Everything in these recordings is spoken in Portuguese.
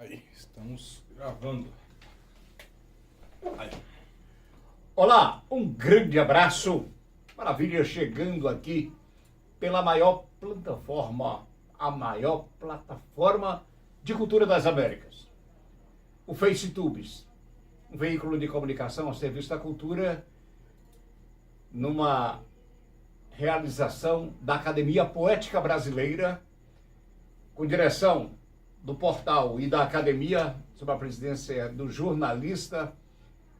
Aí, estamos gravando. Aí. Olá, um grande abraço. Maravilha, chegando aqui pela maior plataforma, a maior plataforma de cultura das Américas. O FaceTubes, um veículo de comunicação ao serviço da cultura, numa realização da Academia Poética Brasileira, com direção do portal e da academia, sob a presidência do jornalista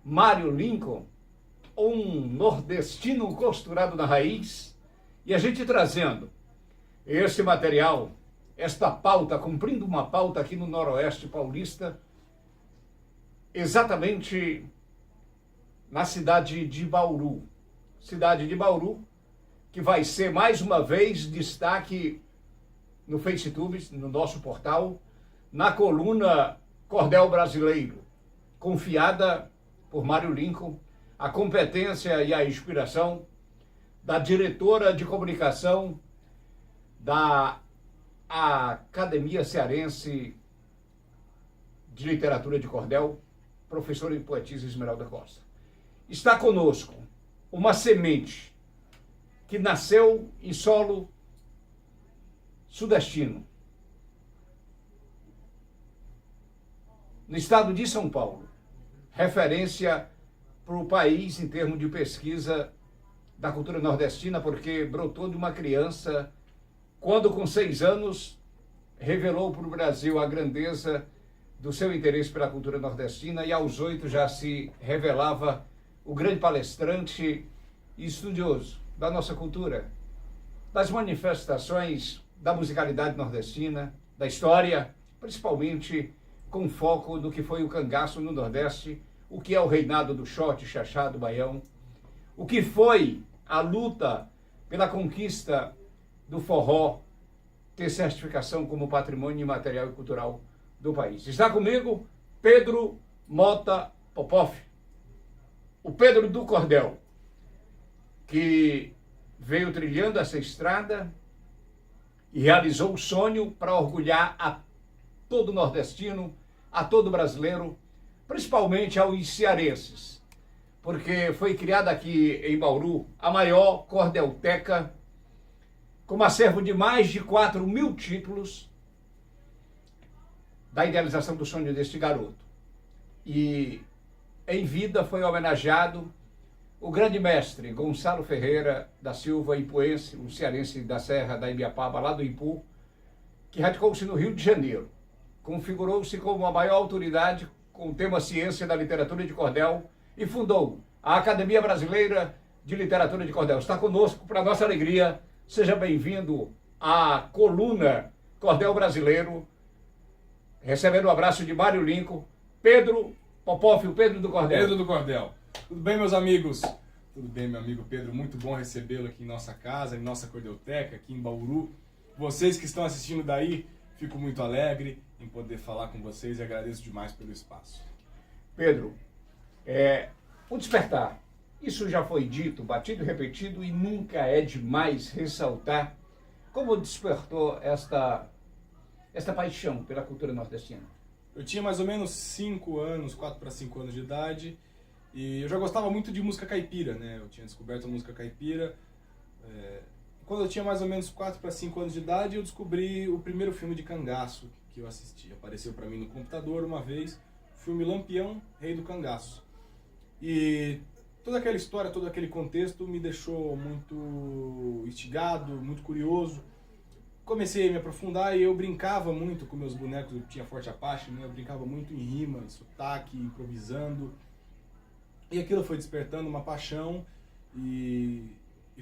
Mário Lincoln, um nordestino costurado na raiz, e a gente trazendo esse material, esta pauta, cumprindo uma pauta aqui no Noroeste Paulista, exatamente na cidade de Bauru. Cidade de Bauru, que vai ser mais uma vez destaque no FaceTube, no nosso portal, na coluna Cordel Brasileiro, confiada por Mário Lincoln, a competência e a inspiração da diretora de comunicação da Academia Cearense de Literatura de Cordel, professora e poetisa Esmeralda Costa. Está conosco uma semente que nasceu em solo sudestino, no estado de São Paulo, referência para o país em termos de pesquisa da cultura nordestina, porque brotou de uma criança, quando com 6 anos, revelou para o Brasil a grandeza do seu interesse pela cultura nordestina, e aos 8 já se revelava o grande palestrante e estudioso da nossa cultura, das manifestações da musicalidade nordestina, da história, principalmente com foco no que foi o cangaço no Nordeste, o que é o reinado do xote, xaxá, do baião, o que foi a luta pela conquista do forró ter certificação como patrimônio imaterial e cultural do país. Está comigo Pedro Mota Popoff, o Pedro do Cordel, que veio trilhando essa estrada e realizou o sonho para orgulhar a todo nordestino, a todo brasileiro, principalmente aos cearenses, porque foi criada aqui em Bauru a maior cordelteca, com um acervo de mais de 4.000 títulos da idealização do sonho deste garoto. E em vida foi homenageado o grande mestre Gonçalo Ferreira da Silva, ipuense, um cearense da Serra da Ibiapaba, lá do Ipu, que radicou-se no Rio de Janeiro. Configurou-se como a maior autoridade com o tema ciência da literatura de cordel e fundou a Academia Brasileira de Literatura de Cordel. Está conosco, para nossa alegria. Seja bem-vindo à coluna Cordel Brasileiro, recebendo o abraço de Mário Lincoln, Pedro Popoff, o Pedro do Cordel. Pedro do Cordel. Tudo bem, meus amigos? Tudo bem, meu amigo Pedro? Muito bom recebê-lo aqui em nossa casa, em nossa cordelteca, aqui em Bauru. Vocês que estão assistindo daí, fico muito alegre em poder falar com vocês e agradeço demais pelo espaço. Pedro, o despertar, isso já foi dito, batido e repetido, e nunca é demais ressaltar como despertou esta paixão pela cultura nordestina. Eu tinha mais ou menos 5 anos, 4 para 5 anos de idade, e eu já gostava muito de música caipira, né? Eu tinha descoberto a música caipira. Quando eu tinha mais ou menos 4 para 5 anos de idade, eu descobri o primeiro filme de cangaço que eu assisti. Apareceu para mim no computador uma vez, o filme Lampião, Rei do Cangaço. E toda aquela história, todo aquele contexto me deixou muito instigado, muito curioso. Comecei a me aprofundar e eu brincava muito com meus bonecos, eu tinha Forte Apache, né? Eu brincava muito em rima, em sotaque, improvisando. E aquilo foi despertando uma paixão e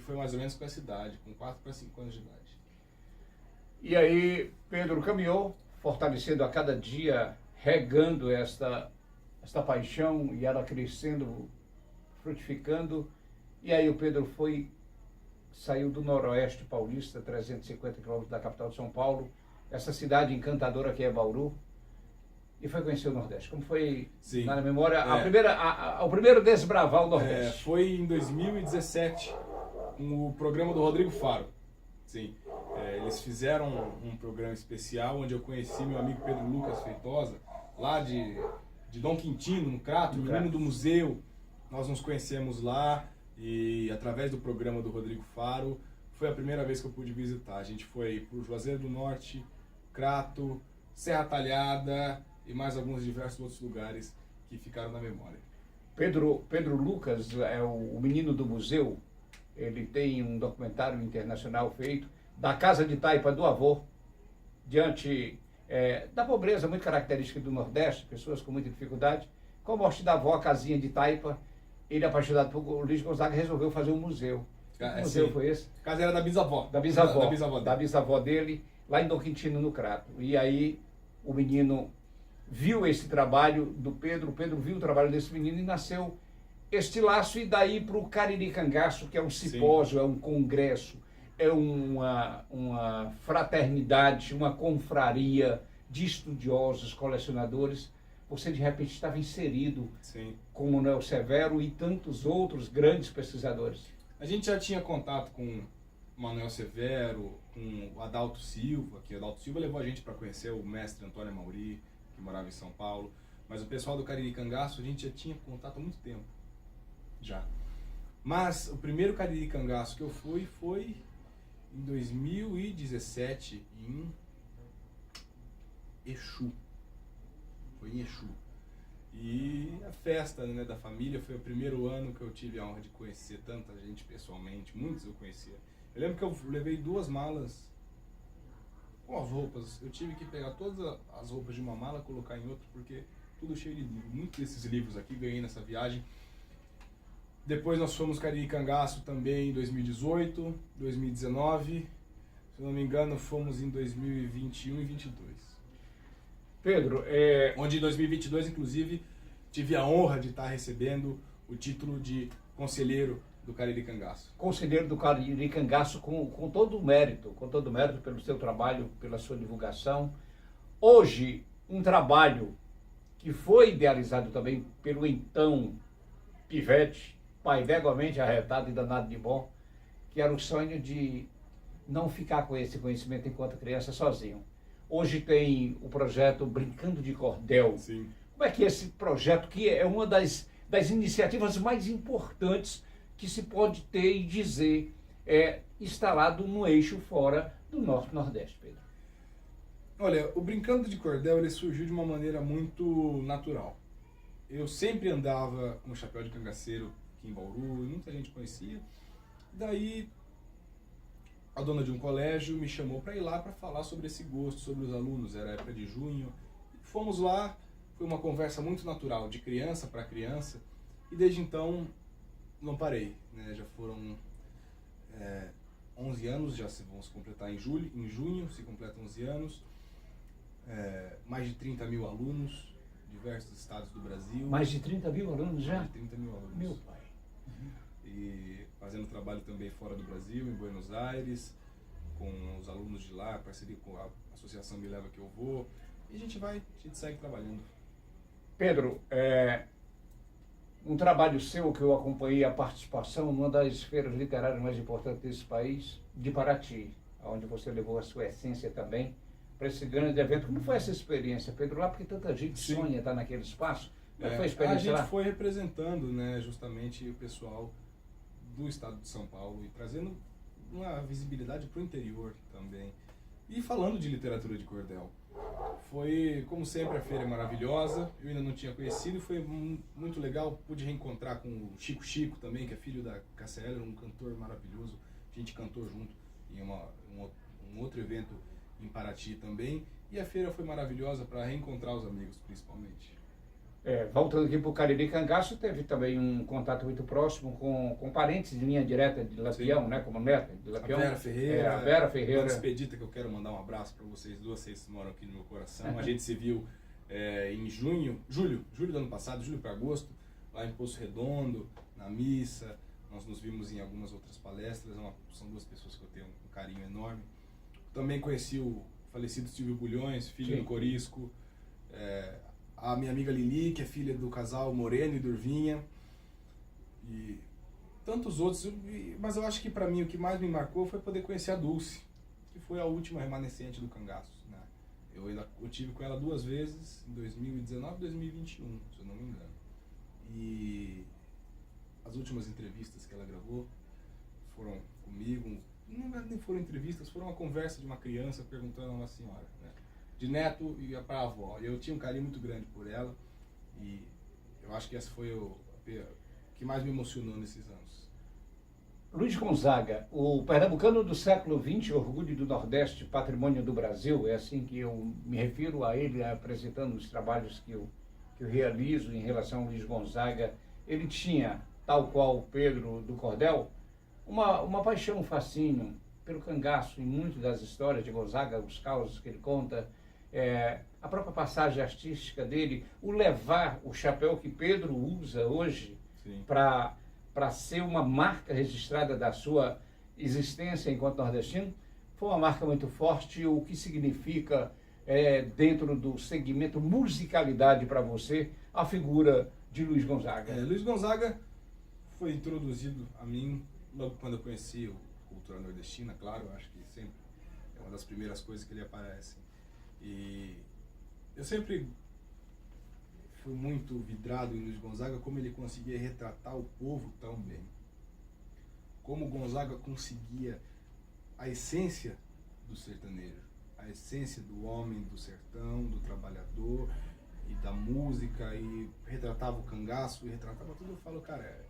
foi mais ou menos com essa idade, com 4 para 5 anos de idade. E aí Pedro caminhou, fortalecendo a cada dia, regando esta paixão e ela crescendo, frutificando. E aí o Pedro saiu do Noroeste Paulista, 350 quilômetros da capital de São Paulo, essa cidade encantadora que é Bauru, e foi conhecer o Nordeste. Como foi, Sim, na memória, o primeiro desbravar o Nordeste? Foi em 2017, com o programa do Rodrigo Faro. Sim. Eles fizeram um programa especial onde eu conheci meu amigo Pedro Lucas Feitosa, lá de Dom Quintino, no Crato, o menino do museu. Nós nos conhecemos lá e através do programa do Rodrigo Faro, foi a primeira vez que eu pude visitar. A gente foi por Juazeiro do Norte, Crato, Serra Talhada e mais alguns diversos outros lugares que ficaram na memória. Pedro Lucas é o menino do museu. Ele tem um documentário internacional feito da casa de taipa do avô, diante da pobreza muito característica do Nordeste, pessoas com muita dificuldade. Com a morte da avó, a casinha de taipa, ele, apaixonado por Luiz Gonzaga, resolveu fazer um museu. Que museu foi esse? A casa era da bisavó. Da bisavó dele, lá em Dom Quintino, no Crato. E aí o menino viu esse trabalho do Pedro, o Pedro viu o trabalho desse menino e nasceu este laço. E daí para o Cariri Cangaço, que é um simpósio, é um congresso, é uma fraternidade, uma confraria de estudiosos, colecionadores. Você de repente estava inserido com o Manuel Severo e tantos outros grandes pesquisadores. A gente já tinha contato com o Manuel Severo, com o Adalto Silva, que o Adalto Silva levou a gente para conhecer o mestre Antônio Mauri, que morava em São Paulo. Mas o pessoal do Cariri Cangaço a gente já tinha contato há muito tempo. Já. Mas o primeiro Cariri Cangaço que eu fui foi em 2017, em Exu. Foi em Exu. E a festa, né, da família foi o primeiro ano que eu tive a honra de conhecer tanta gente pessoalmente, muitos eu conhecia. Eu lembro que eu levei 2 malas com as roupas. Eu tive que pegar todas as roupas de uma mala, colocar em outra, porque tudo cheio de livros. Muitos desses livros aqui ganhei nessa viagem. Depois nós fomos Cariri Cangaço também em 2018, 2019. Se eu não me engano, fomos em 2021 e 2022. Pedro, onde em 2022, inclusive, tive a honra de estar recebendo o título de conselheiro do Cariri Cangaço. Conselheiro do Cariri Cangaço com todo o mérito pelo seu trabalho, pela sua divulgação. Hoje, um trabalho que foi idealizado também pelo então pivete, pai veguamente arretado e danado de bom, que era o sonho de não ficar com esse conhecimento enquanto criança sozinho. Hoje tem o projeto Brincando de Cordel. Sim. Como é que é esse projeto, que é uma das iniciativas mais importantes que se pode ter e dizer instalado no eixo fora do Norte-Nordeste, Pedro? Olha, o Brincando de Cordel ele surgiu de uma maneira muito natural. Eu sempre andava com o chapéu de cangaceiro aqui em Bauru, muita gente conhecia. Daí a dona de um colégio me chamou para ir lá para falar sobre esse gosto, sobre os alunos. Era época de junho. Fomos lá, foi uma conversa muito natural, de criança para criança. E desde então não parei, né? Já foram 11 anos, já vão se completar em junho se completam 11 anos. Mais de 30 mil alunos, diversos estados do Brasil. Mais de 30 mil alunos já? Mais de 30 mil alunos. Meu pai. E fazendo trabalho também fora do Brasil, em Buenos Aires, com os alunos de lá, parceria com a Associação Me Leva Que Eu Vou. E a gente segue trabalhando. Pedro, um trabalho seu que eu acompanhei a participação numa das feiras literárias mais importantes desse país, de Paraty, onde você levou a sua essência também para esse grande evento. Como foi essa experiência, Pedro, lá? Porque tanta gente sonha estar naquele espaço. Como foi a experiência lá? A gente foi representando, né, justamente o pessoal do estado de São Paulo e trazendo uma visibilidade para o interior também. E falando de literatura de cordel. Foi, como sempre, a feira maravilhosa. Eu ainda não tinha conhecido e foi muito legal. Pude reencontrar com o Chico também, que é filho da Cassia, um cantor maravilhoso. A gente cantou junto em um outro evento em Paraty também. E a feira foi maravilhosa para reencontrar os amigos, principalmente. Voltando aqui para o Cariri Cangaço, teve também um contato muito próximo com parentes de linha direta de Lampião, né, como neta de Lampião. A Vera Ferreira. A Vera Ferreira. Uma despedida que eu quero mandar um abraço para vocês duas, vocês moram aqui no meu coração. A gente se viu em julho do ano passado, julho para agosto, lá em Poço Redondo, na missa. Nós nos vimos em algumas outras palestras, são 2 pessoas que eu tenho um carinho enorme. Também conheci o falecido Silvio Bulhões, filho do Corisco. A minha amiga Lili, que é filha do casal Moreno e Durvinha, e tantos outros. Mas eu acho que para mim o que mais me marcou foi poder conhecer a Dulce, que foi a última remanescente do cangaço, né? Eu tive com ela 2 vezes, em 2019 e 2021, se eu não me engano. E as últimas entrevistas que ela gravou foram comigo, nem foram entrevistas, foram uma conversa de uma criança perguntando a uma senhora, né? De neto e para a avó. E eu tinha um carinho muito grande por ela e eu acho que essa foi o que mais me emocionou nesses anos. Luiz Gonzaga, o pernambucano do século XX, orgulho do Nordeste, patrimônio do Brasil, é assim que eu me refiro a ele, apresentando os trabalhos que eu realizo em relação ao Luiz Gonzaga. Ele tinha, tal qual Pedro do Cordel, uma paixão, um fascínio pelo cangaço em muitas das histórias de Gonzaga, os causos que ele conta, a própria passagem artística dele, o levar o chapéu que Pedro usa hoje para ser uma marca registrada da sua existência enquanto nordestino, foi uma marca muito forte. O que significa, dentro do segmento musicalidade para você, a figura de Luiz Gonzaga? Luiz Gonzaga foi introduzido a mim logo quando eu conheci o Cultura Nordestina, claro, eu acho que sempre é uma das primeiras coisas que ele aparece. E eu sempre fui muito vidrado em Luiz Gonzaga, como ele conseguia retratar o povo tão bem. Como Gonzaga conseguia a essência do sertanejo, a essência do homem do sertão, do trabalhador e da música, e retratava o cangaço, e retratava tudo. Eu falo, cara,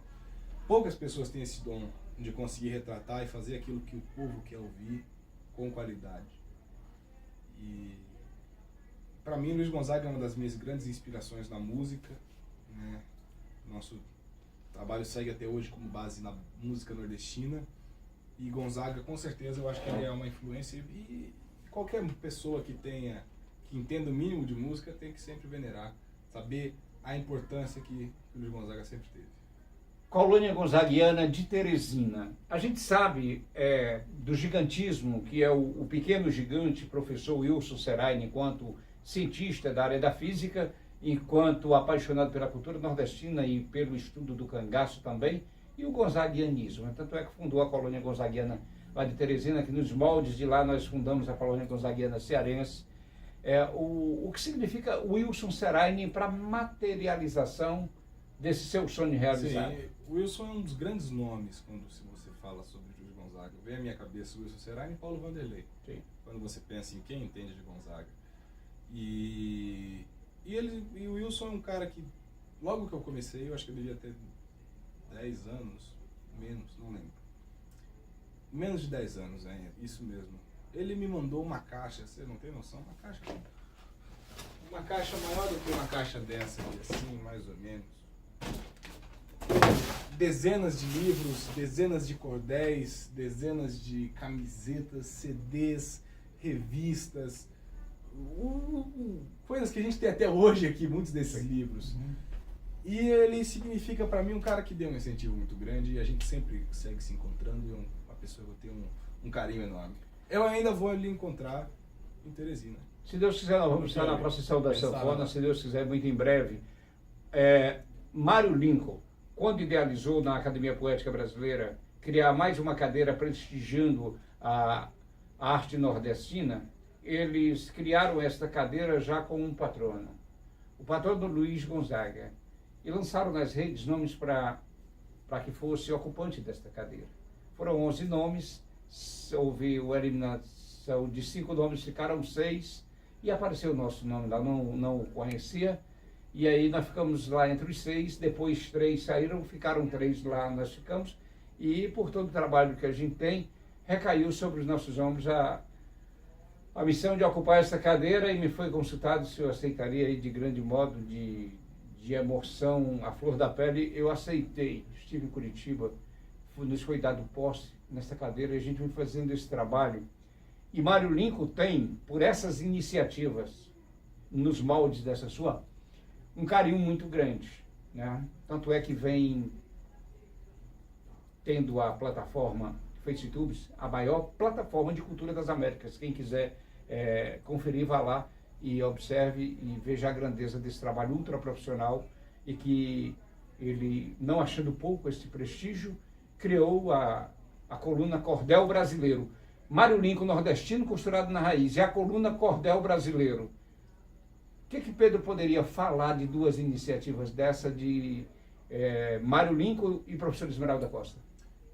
poucas pessoas têm esse dom de conseguir retratar e fazer aquilo que o povo quer ouvir com qualidade. E para mim, Luiz Gonzaga é uma das minhas grandes inspirações na música, né? Nosso trabalho segue até hoje como base na música nordestina. E Gonzaga, com certeza, eu acho que ele é uma influência. E qualquer pessoa que entenda o mínimo de música tem que sempre venerar, saber a importância que Luiz Gonzaga sempre teve. Colônia Gonzaguiana de Teresina. A gente sabe do gigantismo que é o pequeno gigante, professor Wilson Serain, enquanto cientista da área da física, enquanto apaixonado pela cultura nordestina e pelo estudo do cangaço também, e o gonzaguianismo. Tanto é que fundou a Colônia Gonzaguiana lá de Teresina, que nos moldes de lá nós fundamos a Colônia Gonzaguiana cearense. O que significa Wilson Serain para a materialização desse seu sonho realizado? Sim, o Wilson é um dos grandes nomes quando você fala sobre Luiz Gonzaga. Vem à minha cabeça Wilson Serain e Paulo Vanderlei. Sim. Quando você pensa em quem entende de Gonzaga. E o Wilson é um cara que, logo que eu comecei, eu acho que eu devia ter 10 anos, menos, não lembro. Menos de 10 anos, isso mesmo. Ele me mandou uma caixa, você não tem noção? Uma caixa maior do que uma caixa dessa aqui, assim, mais ou menos. Dezenas de livros, dezenas de cordéis, dezenas de camisetas, CDs, revistas, coisas que a gente tem até hoje aqui, muitos desses livros. E ele significa para mim um cara que deu um incentivo muito grande, e a gente sempre segue se encontrando, e uma pessoa que eu tenho um carinho enorme. Eu ainda vou lhe encontrar em Teresina. Se Deus quiser, nós vamos estar na procissão da sanfona, se Deus quiser, muito em breve. Mário Lincoln, quando idealizou na Academia Poética Brasileira criar mais uma cadeira prestigiando a arte nordestina, eles criaram esta cadeira já com um patrono, o patrono Luiz Gonzaga, e lançaram nas redes nomes para que fosse ocupante desta cadeira. Foram 11 nomes, houve a eliminação de 5 nomes, ficaram 6, e apareceu o nosso nome lá, não o conhecia, e aí nós ficamos lá entre os 6, depois 3 saíram, ficaram 3 lá, nós ficamos, e por todo o trabalho que a gente tem, recaiu sobre os nossos ombros a missão de ocupar essa cadeira, e me foi consultado se eu aceitaria aí de grande modo, de emoção, a flor da pele. Eu aceitei, estive em Curitiba, nos foi dado posse nessa cadeira, e a gente vem fazendo esse trabalho. E Mário Lincoln tem, por essas iniciativas, nos moldes dessa sua, um carinho muito grande, né? Tanto é que vem tendo a plataforma FaceTubes, a maior plataforma de cultura das Américas. Quem quiser conferir, vá lá e observe e veja a grandeza desse trabalho ultra profissional, e que ele, não achando pouco esse prestígio, criou a coluna Cordel Brasileiro. Mário Lincoln, nordestino costurado na raiz, e a coluna Cordel Brasileiro. O que Pedro poderia falar de duas iniciativas dessa, de Mário Lincoln e professor Esmeralda Costa?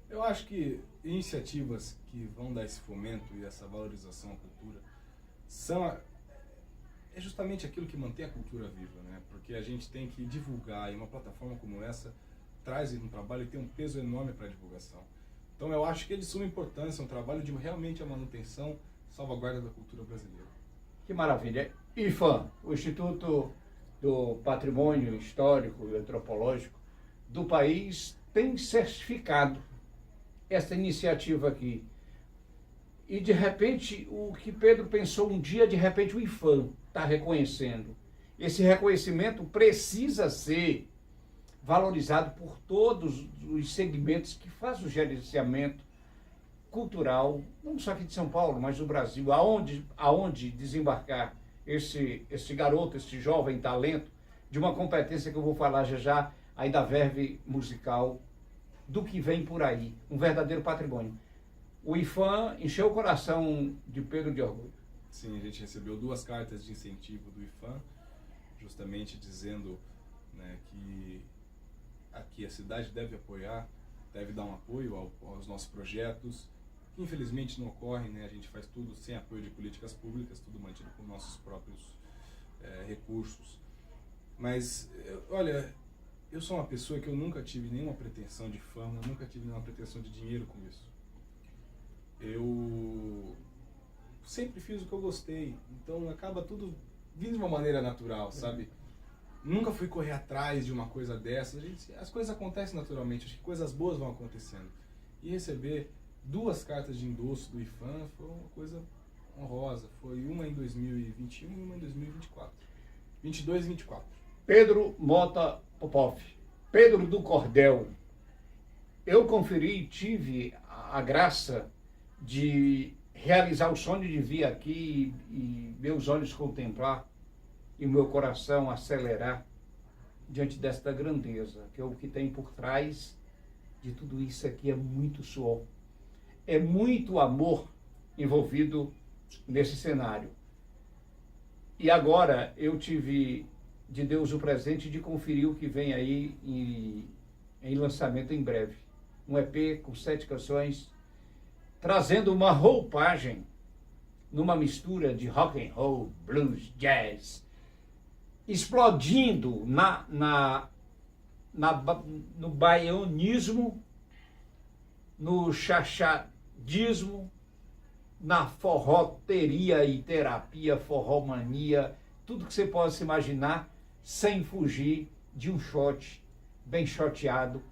Eu acho que iniciativas que vão dar esse fomento e essa valorização à cultura é justamente aquilo que mantém a cultura viva, né? Porque a gente tem que divulgar, e uma plataforma como essa traz um trabalho que tem um peso enorme para a divulgação. Então eu acho que é de suma importância, um trabalho de realmente a manutenção, salvaguarda da cultura brasileira. Que maravilha. IFAM, o Instituto do Patrimônio Histórico e Antropológico do país, tem certificado essa iniciativa aqui. E de repente, o que Pedro pensou um dia, de repente o IFAM está reconhecendo. Esse reconhecimento precisa ser valorizado por todos os segmentos que fazem o gerenciamento cultural, não só aqui de São Paulo, mas do Brasil, aonde desembarcar esse garoto, esse jovem talento, de uma competência que eu vou falar já aí da verve musical, do que vem por aí, um verdadeiro patrimônio. O IFAM encheu o coração de Pedro de orgulho. Sim, a gente recebeu 2 cartas de incentivo do IFAM, justamente dizendo, né, que aqui a cidade deve apoiar, deve dar um apoio aos nossos projetos, que infelizmente não ocorre, né? A gente faz tudo sem apoio de políticas públicas, tudo mantido com nossos próprios recursos. Mas, olha, eu sou uma pessoa que eu nunca tive nenhuma pretensão de fama, nunca tive nenhuma pretensão de dinheiro com isso. Eu sempre fiz o que eu gostei, então acaba tudo vindo de uma maneira natural, sabe? Nunca fui correr atrás de uma coisa dessa. As coisas acontecem naturalmente, acho que coisas boas vão acontecendo. E receber 2 cartas de endosso do IFAM foi uma coisa honrosa. Foi uma em 2021 e uma em 2024. 22 e 24. Pedro Mota Popov, Pedro do Cordel. Eu conferi, tive a graça de realizar o sonho de vir aqui e meus olhos contemplar e o meu coração acelerar diante desta grandeza, que é o que tem por trás de tudo isso aqui. É muito suor, é muito amor envolvido nesse cenário. E agora eu tive de Deus o presente de conferir o que vem aí em lançamento em breve. Um EP com 7 canções, trazendo uma roupagem numa mistura de rock and roll, blues, jazz, explodindo no baianismo, no chachadismo, na forroteria e terapia, forromania, tudo que você possa se imaginar, sem fugir de um shot bem shoteado,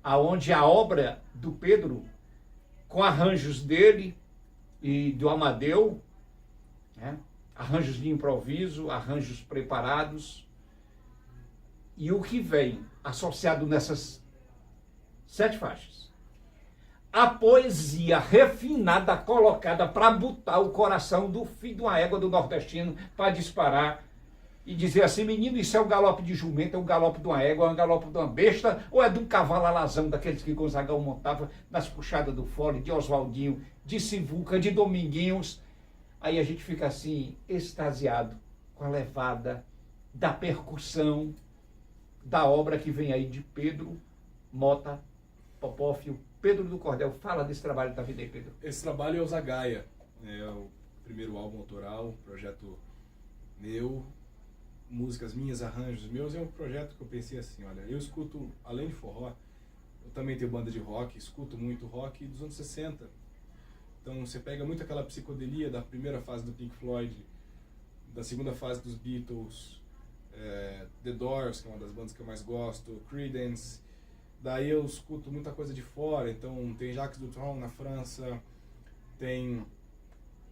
aonde a obra do Pedro, com arranjos dele e do Amadeu, né? Arranjos de improviso, arranjos preparados, e o que vem associado nessas 7 faixas. A poesia refinada, colocada para botar o coração do filho de uma égua do nordestino para disparar e dizer assim: menino, isso é o galope de jumento, é o galope de uma égua, é o galope de uma besta, ou é de um cavalo alazão, daqueles que Gonzagão montava nas puxadas do fole, de Oswaldinho, de Sivuca, de Dominguinhos. Aí a gente fica assim, extasiado com a levada da percussão da obra que vem aí de Pedro Mota Popov, Pedro do Cordel. Fala desse trabalho da vida aí, Pedro. Esse trabalho é o Zagaia, é o primeiro álbum autoral, projeto meu, músicas minhas, arranjos meus. É um projeto que eu pensei assim, olha, eu escuto, além de forró, eu também tenho banda de rock, escuto muito rock dos anos 60. Então você pega muito aquela psicodelia da primeira fase do Pink Floyd, da segunda fase dos Beatles, The Doors, que é uma das bandas que eu mais gosto, Creedence. Daí eu escuto muita coisa de fora, então tem Jacques Dutronc na França, tem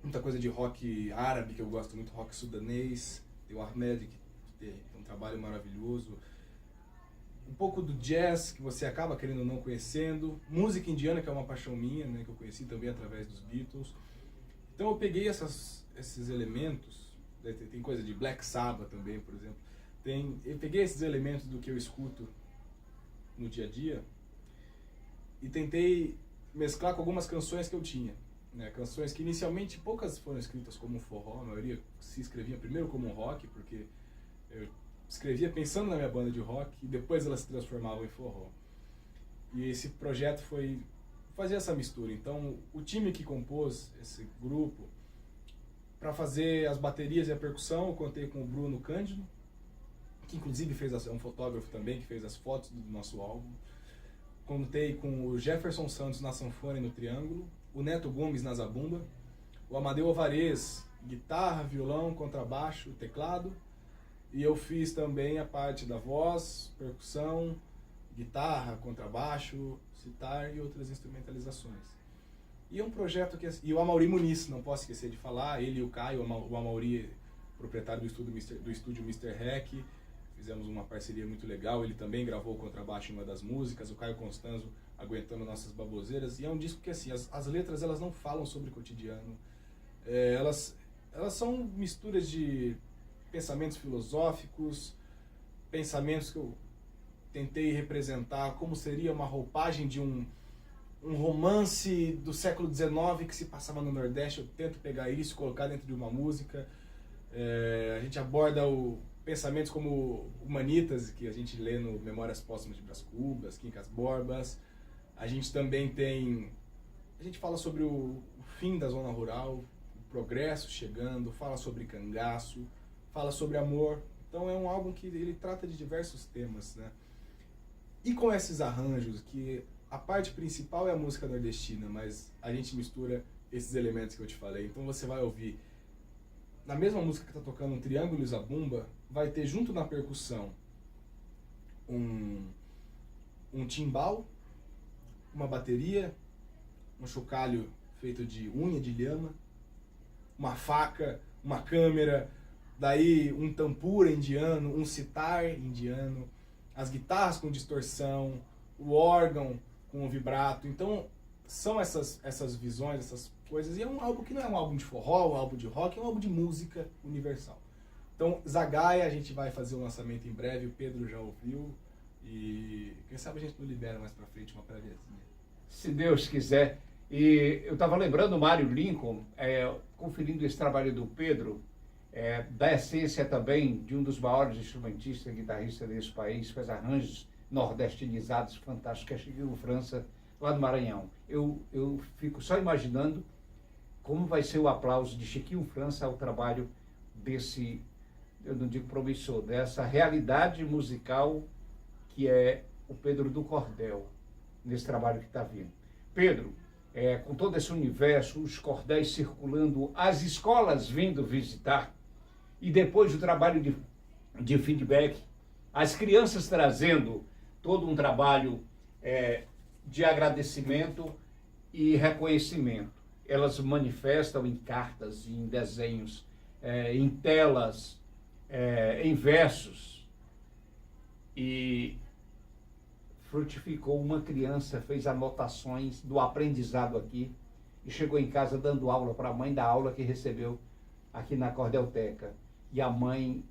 muita coisa de rock árabe que eu gosto muito, rock sudanês, tem o Ahmed, que tem um trabalho maravilhoso, um pouco do jazz, que você acaba querendo ou não conhecendo, música indiana, que é uma paixão minha, né, que eu conheci também através dos Beatles. Então eu peguei esses elementos, né, tem coisa de Black Sabbath também, por exemplo, eu peguei esses elementos do que eu escuto no dia a dia e tentei mesclar com algumas canções que eu tinha. né? Canções que inicialmente poucas foram escritas como forró, a maioria se escrevia primeiro como rock, porque eu escrevia pensando na minha banda de rock e depois elas se transformavam em forró. E esse projeto foi fazer essa mistura. Então, o time que compôs esse grupo, para fazer as baterias e a percussão, eu contei com o Bruno Cândido, que inclusive é um fotógrafo também, que fez as fotos do nosso álbum. Contei com o Jefferson Santos na sanfona e no triângulo, o Neto Gomes na zabumba, o Amadeu Alvarez, guitarra, violão, contrabaixo, teclado, e eu fiz também a parte da voz, percussão, guitarra, contrabaixo, sitar e outras instrumentalizações. E é um projeto que... E o Amaury Muniz, não posso esquecer de falar, ele e o Caio, o Amaury, proprietário do estúdio Mr. Hack, fizemos uma parceria muito legal, ele também gravou o contrabaixo em uma das músicas, o Caio Constanzo aguentando nossas baboseiras, e é um disco que assim, as letras elas não falam sobre o cotidiano, elas são misturas de pensamentos filosóficos, pensamentos que eu tentei representar como seria uma roupagem de um romance do século XIX que se passava no Nordeste. Eu tento pegar isso e colocar dentro de uma música. A gente aborda pensamentos como Humanitas, que a gente lê no Memórias Póstumas de Brás Cubas, Quincas Borbas. A gente também a gente fala sobre o fim da zona rural, o progresso chegando, fala sobre cangaço, fala sobre amor. Então é um álbum que ele trata de diversos temas, né? E com esses arranjos, que a parte principal é a música nordestina, mas a gente mistura esses elementos que eu te falei. Então você vai ouvir, na mesma música que está tocando um triângulo e zabumba, vai ter junto na percussão um timbal, uma bateria, um chocalho feito de unha de lhama, uma faca, uma câmera, daí um tampura indiano, um sitar indiano, as guitarras com distorção, o órgão com o vibrato. Então são essas visões, essas coisas, e é um álbum que não é um álbum de forró, um álbum de rock, é um álbum de música universal. Então Zagaia, a gente vai fazer o lançamento em breve, o Pedro já ouviu, e quem sabe a gente não libera mais pra frente uma préviazinha. Se Deus quiser. E eu estava lembrando o Mário Lincoln, conferindo esse trabalho do Pedro, da essência também de um dos maiores instrumentistas e guitarristas desse país, faz arranjos nordestinizados fantásticos, que é Chiquinho França, lá do Maranhão. Eu fico só imaginando como vai ser o aplauso de Chiquinho França ao trabalho desse, eu não digo promissor, dessa realidade musical que é o Pedro do Cordel, nesse trabalho que está vindo. Pedro, com todo esse universo, os cordéis circulando, as escolas vindo visitar, e depois o trabalho de feedback, as crianças trazendo todo um trabalho de agradecimento e reconhecimento. Elas manifestam em cartas, em desenhos, em telas, em versos. E frutificou uma criança, fez anotações do aprendizado aqui e chegou em casa dando aula para a mãe da aula que recebeu aqui na Cordelteca. E a mãe,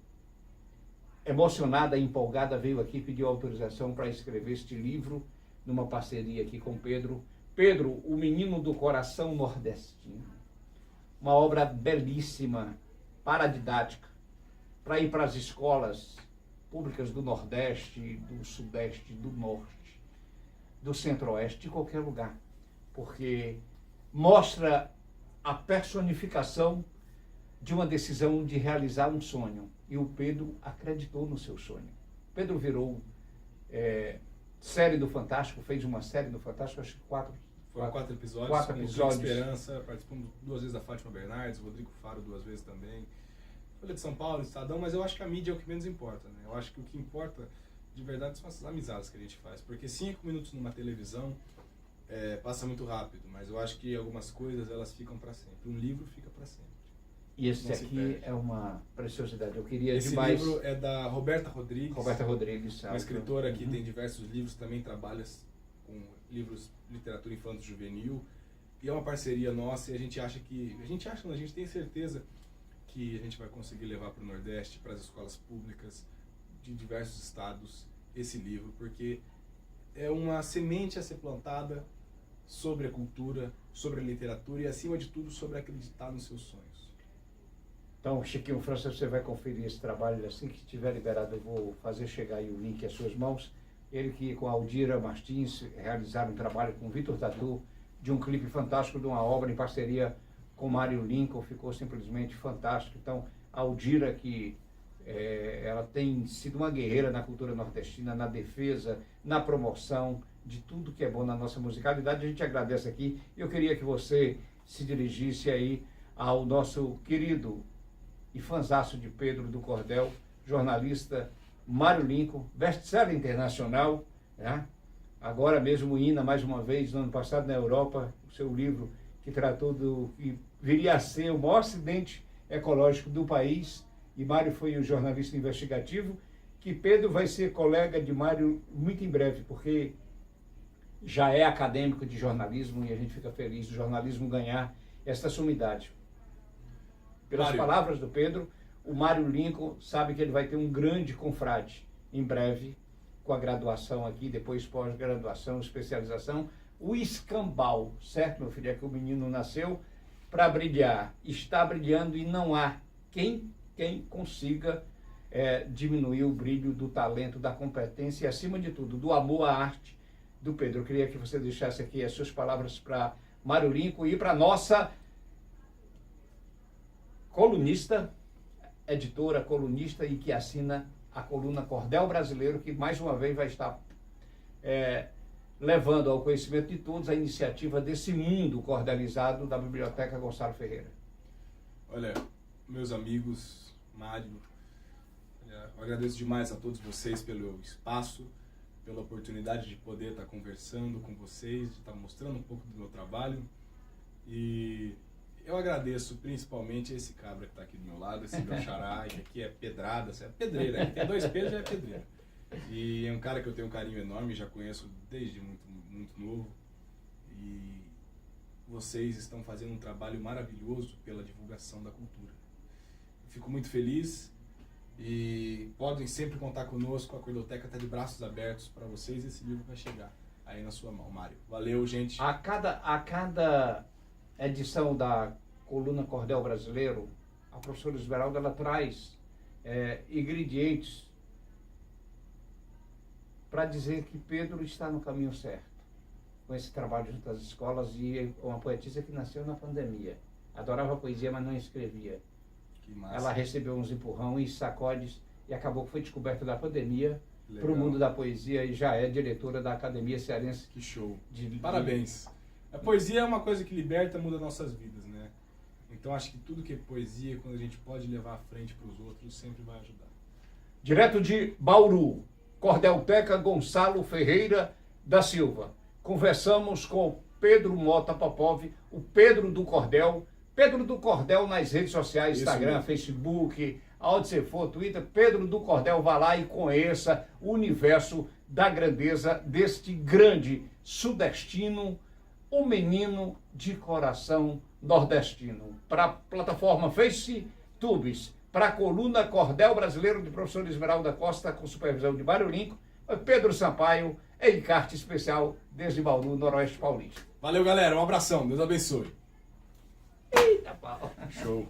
emocionada e empolgada, veio aqui e pediu autorização para escrever este livro numa parceria aqui com Pedro. Pedro, o menino do coração nordestino. Uma obra belíssima, paradidática, para ir para as escolas públicas do Nordeste, do Sudeste, do Norte, do Centro-Oeste, de qualquer lugar, porque mostra a personificação de uma decisão de realizar um sonho. E o Pedro acreditou no seu sonho. Pedro virou série do Fantástico, fez uma série do Fantástico, acho que Foram 4 episódios. 4 com episódios. O Esperança, participamos 2 vezes da Fátima Bernardes, o Rodrigo Faro 2 vezes também. Folha de São Paulo, Estadão, mas eu acho que a mídia é o que menos importa, né? Eu acho que o que importa de verdade são essas amizades que a gente faz. Porque 5 minutos numa televisão passa muito rápido, mas eu acho que algumas coisas elas ficam para sempre. Um livro fica para sempre. E esse aqui é uma preciosidade. Eu queria esse demais... livro é da Roberta Rodrigues. Roberta Rodrigues. Uma escritora que tem diversos livros, também trabalha com livros de literatura infanto-juvenil. E é uma parceria nossa e a gente acha que... A gente tem certeza que a gente vai conseguir levar para o Nordeste, para as escolas públicas de diversos estados, esse livro, porque é uma semente a ser plantada sobre a cultura, sobre a literatura e, acima de tudo, sobre acreditar nos seus sonhos. Então, Chiquinho França, você vai conferir esse trabalho. Assim que estiver liberado, eu vou fazer chegar aí o link às suas mãos. Ele que, com a Aldira Martins, realizaram um trabalho com o Vitor Tatu, de um clipe fantástico, de uma obra em parceria com Mário Lincoln, ficou simplesmente fantástico. Então, a Aldira, que ela tem sido uma guerreira na cultura nordestina, na defesa, na promoção de tudo que é bom na nossa musicalidade, a gente agradece aqui. Eu queria que você se dirigisse aí ao nosso querido e fanzaço de Pedro do Cordel, jornalista Mário Lincoln, best-seller internacional, né? Agora mesmo INA, mais uma vez, no ano passado na Europa, o seu livro que tratou do que viria a ser o maior acidente ecológico do país, e Mário foi o jornalista investigativo, que Pedro vai ser colega de Mário muito em breve, porque já é acadêmico de jornalismo e a gente fica feliz do jornalismo ganhar essa sumidade. Pelas Mário. palavras do Pedro, o Mário Lincoln sabe que ele vai ter um grande confrade em breve, com a graduação aqui, depois pós-graduação, especialização, o escambau, certo, meu filho? É que o menino nasceu para brilhar, está brilhando e não há quem consiga diminuir o brilho do talento, da competência e, acima de tudo, do amor à arte do Pedro. Eu queria que você deixasse aqui as suas palavras para Mário Lincoln e para nossa colunista, editora, colunista e que assina a coluna Cordel Brasileiro, que mais uma vez vai estar levando ao conhecimento de todos a iniciativa desse mundo cordelizado da Biblioteca Gonçalo Ferreira. Olha, meus amigos, Mário, eu agradeço demais a todos vocês pelo espaço, pela oportunidade de poder estar conversando com vocês, de estar mostrando um pouco do meu trabalho. E eu agradeço principalmente esse cabra que está aqui do meu lado, esse meu xará, que aqui é pedrada, é pedreira, tem 2 P's, já é pedreira. E é um cara que eu tenho um carinho enorme, já conheço desde muito novo. E vocês estão fazendo um trabalho maravilhoso pela divulgação da cultura. Fico muito feliz e podem sempre contar conosco, a Cordoteca está de braços abertos para vocês e esse livro vai chegar aí na sua mão, Mário. Valeu, gente. A cada edição da coluna Cordel Brasileiro, a professora Esmeralda ela traz ingredientes para dizer que Pedro está no caminho certo, com esse trabalho junto às escolas, e uma poetisa que nasceu na pandemia. Adorava poesia, mas não escrevia. Que massa. Ela recebeu uns empurrões e sacodes e acabou que foi descoberta da pandemia Legal. para o mundo da poesia e já é diretora da Academia Cearense. Que show. Parabéns. A poesia é uma coisa que liberta, muda nossas vidas, né? Então acho que tudo que é poesia, quando a gente pode levar à frente para os outros, sempre vai ajudar. Direto de Bauru, Cordelteca Gonçalo Ferreira da Silva. Conversamos com Pedro Mota Popov, o Pedro do Cordel. Pedro do Cordel nas redes sociais, Instagram, Facebook, aonde você for, Twitter. Pedro do Cordel, vá lá e conheça o universo da grandeza deste grande sudestino, o menino de coração nordestino. Para a plataforma FaceTubes, para a coluna Cordel Brasileiro de professor Esmeralda Costa, com supervisão de Mário Lincoln, Pedro Sampaio, encarte especial desde Bauru, Noroeste Paulista. Valeu, galera. Um abração. Deus abençoe. Eita, pau. Show.